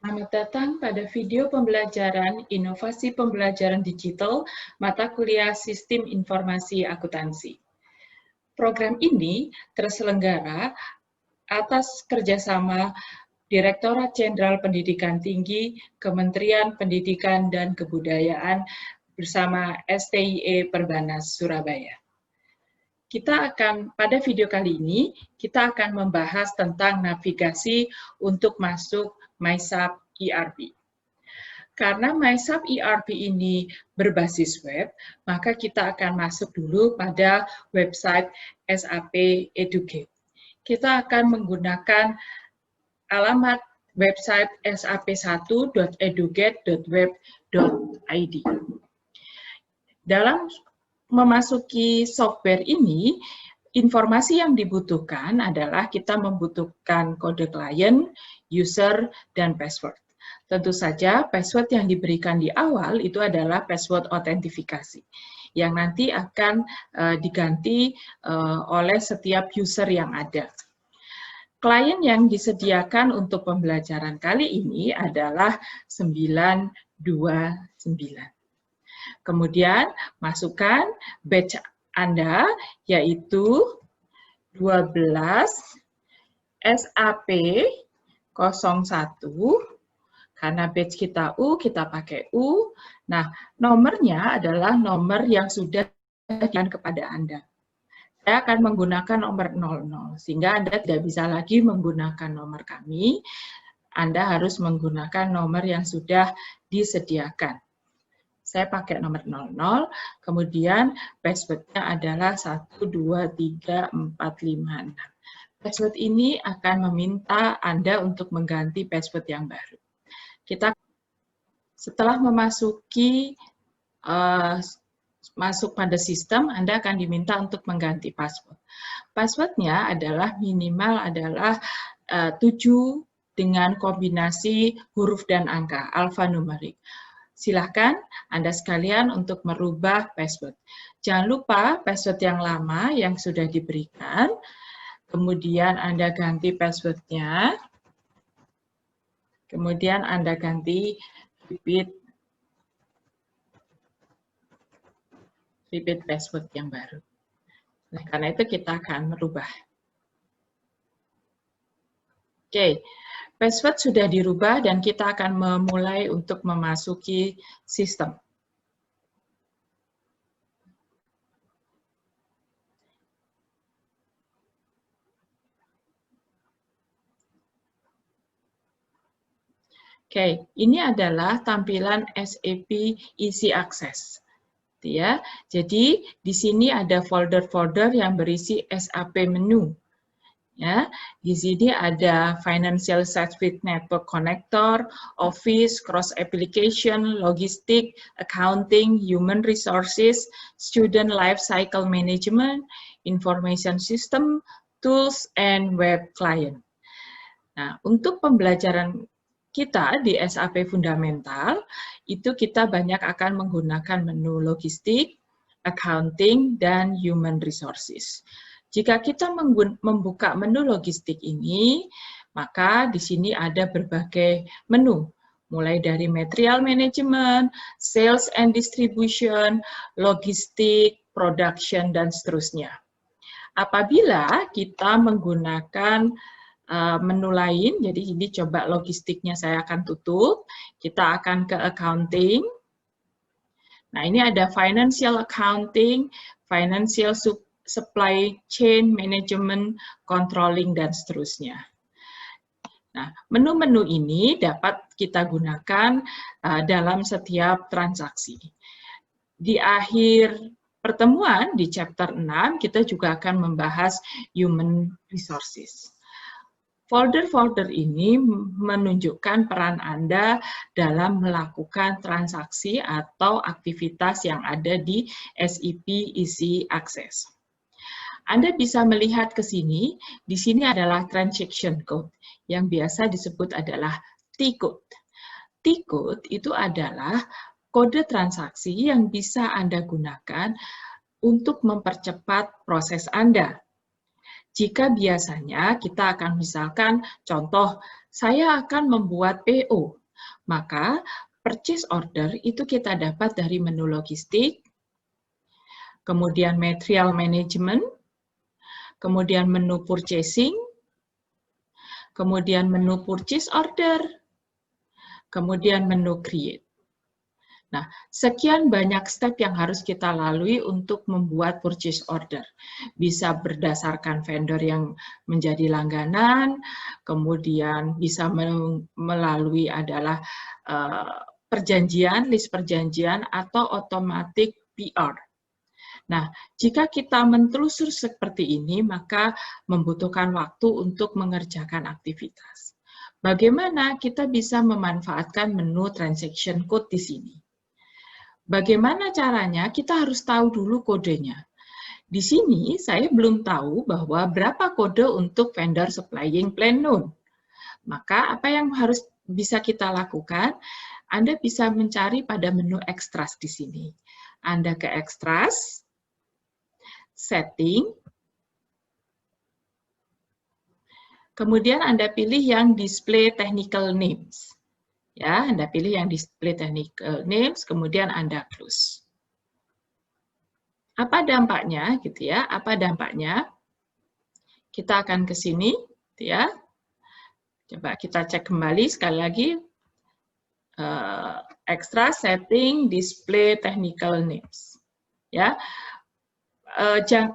Selamat datang pada video pembelajaran Inovasi Pembelajaran Digital Mata Kuliah Sistem Informasi Akuntansi. Program ini terselenggara atas kerjasama Direktorat Jenderal Pendidikan Tinggi, Kementerian Pendidikan dan Kebudayaan bersama STIE Perbanas Surabaya. Pada video kali ini, kita akan membahas tentang navigasi untuk masuk MySAP ERP. Karena MySAP ERP ini berbasis web, maka kita akan masuk dulu pada website SAP Educate. Kita akan menggunakan alamat website sap1.educate.web.id. Dalam memasuki software ini, informasi yang dibutuhkan adalah kita membutuhkan kode klien, user, dan password. Tentu saja password yang diberikan di awal itu adalah password autentifikasi, yang nanti akan diganti oleh setiap user yang ada. Klien yang disediakan untuk pembelajaran kali ini adalah 929. Kemudian masukkan batch Anda, yaitu 12 SAP 01, karena batch kita U, kita pakai U. Nah, nomornya adalah nomor yang sudah diberikan kepada Anda. Saya akan menggunakan nomor 00, sehingga Anda tidak bisa lagi menggunakan nomor kami. Anda harus menggunakan nomor yang sudah disediakan. Saya pakai nomor 00, kemudian password-nya adalah 123456. Password ini akan meminta Anda untuk mengganti password yang baru. Setelah memasuki masuk pada sistem, Anda akan diminta untuk mengganti password. Password-nya adalah minimal adalah 7 dengan kombinasi huruf dan angka, alfanumerik. Silakan Anda sekalian untuk merubah password. Jangan lupa password yang lama yang sudah diberikan, kemudian Anda ganti password-nya, kemudian Anda ganti repeat password yang baru. Nah, karena itu kita akan merubah. Oke. Password sudah dirubah dan kita akan memulai untuk memasuki sistem. Oke, ini adalah tampilan SAP Easy Access. Ya, jadi di sini ada folder-folder yang berisi SAP menu. Ya, di sini ada Financial Service Network Connector, Office, Cross Application, Logistik, Accounting, Human Resources, Student Life Cycle Management, Information System, Tools, and Web Client. Nah, untuk pembelajaran kita di SAP Fundamental, itu kita banyak akan menggunakan menu Logistik, Accounting, dan Human Resources. Jika kita membuka menu logistik ini, maka di sini ada berbagai menu, mulai dari material management, sales and distribution, logistik, production, dan seterusnya. Apabila kita menggunakan menu lain, jadi ini coba logistiknya saya akan tutup, kita akan ke accounting. Nah, ini ada financial accounting, financial supply chain management, controlling, dan seterusnya. Nah, menu-menu ini dapat kita gunakan dalam setiap transaksi. Di akhir pertemuan di chapter 6, kita juga akan membahas human resources. Folder-folder ini menunjukkan peran Anda dalam melakukan transaksi atau aktivitas yang ada di SAP Easy Access. Anda bisa melihat ke sini, di sini adalah transaction code, yang biasa disebut adalah T-code. T-code itu adalah kode transaksi yang bisa Anda gunakan untuk mempercepat proses Anda. Jika biasanya kita akan misalkan contoh saya akan membuat PO. Maka purchase order itu kita dapat dari menu logistik, kemudian material management, kemudian menu purchasing, kemudian menu purchase order, kemudian menu create. Nah, sekian banyak step yang harus kita lalui untuk membuat purchase order. Bisa berdasarkan vendor yang menjadi langganan, kemudian bisa melalui adalah perjanjian, list perjanjian, atau automatic PR. Nah, jika kita mentelusur seperti ini, maka membutuhkan waktu untuk mengerjakan aktivitas. Bagaimana kita bisa memanfaatkan menu transaction code di sini? Bagaimana caranya? Kita harus tahu dulu kodenya. Di sini saya belum tahu bahwa berapa kode untuk vendor supplying plan known. Maka apa yang harus bisa kita lakukan? Anda bisa mencari pada menu extras di sini. Anda ke extras, setting, kemudian Anda pilih yang display technical names. Ya, Anda pilih yang display technical names, kemudian Anda close. Apa dampaknya, gitu ya? Apa dampaknya? Kita akan ke sini, gitu ya. Coba kita cek kembali sekali lagi. Extra setting display technical names. Ya,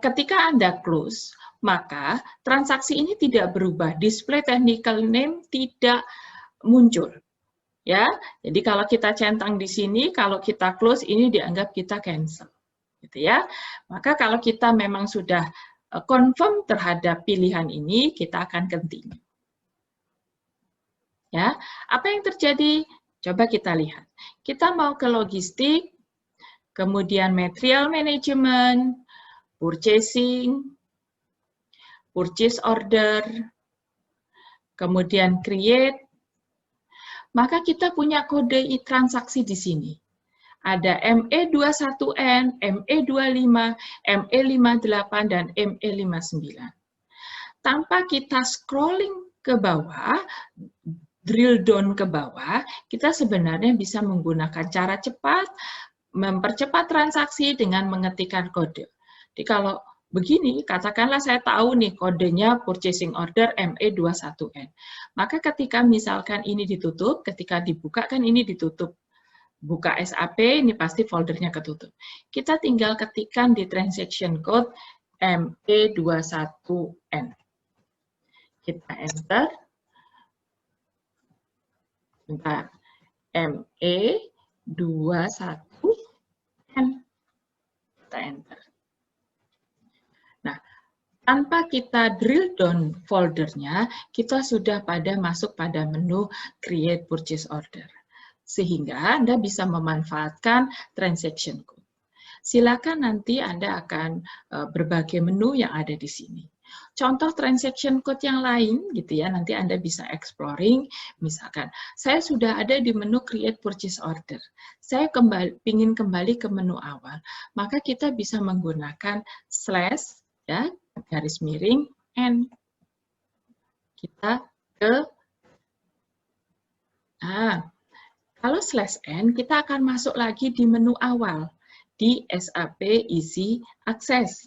ketika Anda close, maka transaksi ini tidak berubah. Display technical name tidak muncul. Ya, jadi kalau kita centang di sini, kalau kita close ini dianggap kita cancel, gitu ya. Maka kalau kita memang sudah confirm terhadap pilihan ini, kita akan continue. Ya, apa yang terjadi? Coba kita lihat. Kita mau ke logistik, kemudian material management, purchasing, purchase order, kemudian create. Maka kita punya kode transaksi di sini. Ada ME21N, ME25, ME58, dan ME59. Tanpa kita scrolling ke bawah, drill down ke bawah, kita sebenarnya bisa menggunakan cara cepat, mempercepat transaksi dengan mengetikkan kode. Jadi kalau begini, katakanlah saya tahu nih kodenya purchasing order ME21N. Maka ketika misalkan ini ditutup, ketika dibuka kan ini ditutup. Buka SAP, ini pasti foldernya ketutup. Kita tinggal ketikkan di transaction code ME21N. Kita enter. Bentar. ME21N. Kita enter. Nah, tanpa kita drill down foldernya, kita sudah masuk pada menu Create Purchase Order. Sehingga Anda bisa memanfaatkan transaction code. Silakan nanti Anda akan berbagai menu yang ada di sini. Contoh transaction code yang lain, gitu ya, nanti Anda bisa exploring. Misalkan, saya sudah ada di menu Create Purchase Order. Saya ingin kembali ke menu awal. Maka kita bisa menggunakan slash, ya, garis miring, N. Kita ke, kalau slash N, kita akan masuk lagi di menu awal, di SAP Easy Access.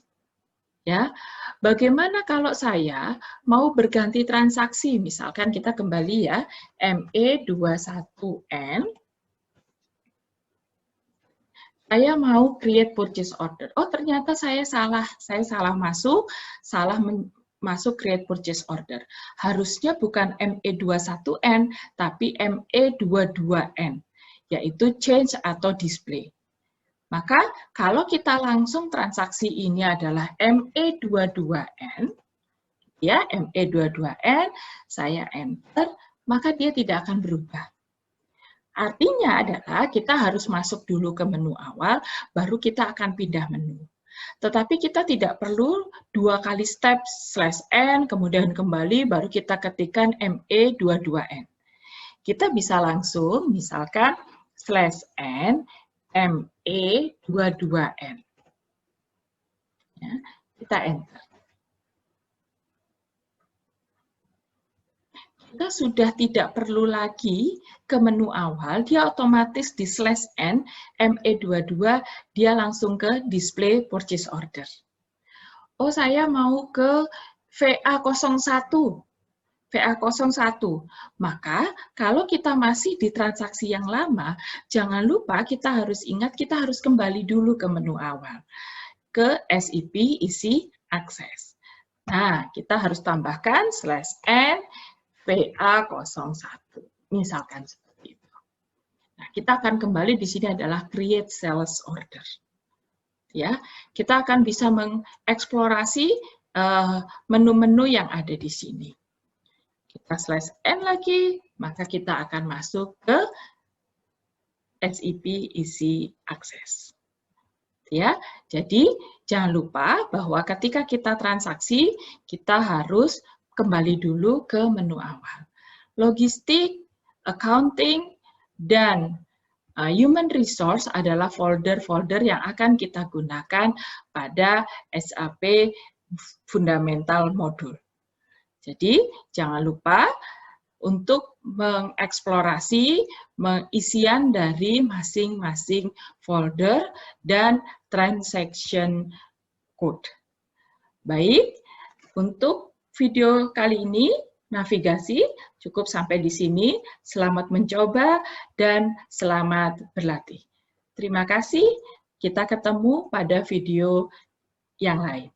Ya, bagaimana kalau saya mau berganti transaksi? Misalkan kita kembali ya, ME21N. Saya mau create purchase order. Oh, ternyata saya salah masuk create purchase order. Harusnya bukan ME21N, tapi ME22N, yaitu change atau display. Maka kalau kita langsung transaksi ini adalah ME22N, ya ME22N, saya enter, maka dia tidak akan berubah. Artinya adalah kita harus masuk dulu ke menu awal, baru kita akan pindah menu. Tetapi kita tidak perlu 2 kali step /n, kemudian kembali, baru kita ketikkan ME22N. Kita bisa langsung, misalkan /n, ME22N. Ya, kita enter. kita sudah tidak perlu lagi ke menu awal, dia otomatis di /n ME22, dia langsung ke display purchase order. Oh, saya mau ke VA01. VA01. Maka kalau kita masih di transaksi yang lama, jangan lupa kita harus ingat kita harus kembali dulu ke menu awal, ke SIP isi akses. Nah, kita harus tambahkan /n VA01. Misalkan seperti itu. Nah, kita akan kembali di sini adalah create sales order. Ya, kita akan bisa mengeksplorasi menu-menu yang ada di sini. Kita /n lagi, maka kita akan masuk ke SIP isi akses. Ya, jadi jangan lupa bahwa ketika kita transaksi, kita harus kembali dulu ke menu awal. Logistik, accounting, dan human resource adalah folder-folder yang akan kita gunakan pada SAP fundamental modul. Jadi, jangan lupa untuk mengeksplorasi isian dari masing-masing folder dan transaction code. Baik, untuk video kali ini, navigasi cukup sampai di sini. Selamat mencoba dan selamat berlatih. Terima kasih, kita ketemu pada video yang lain.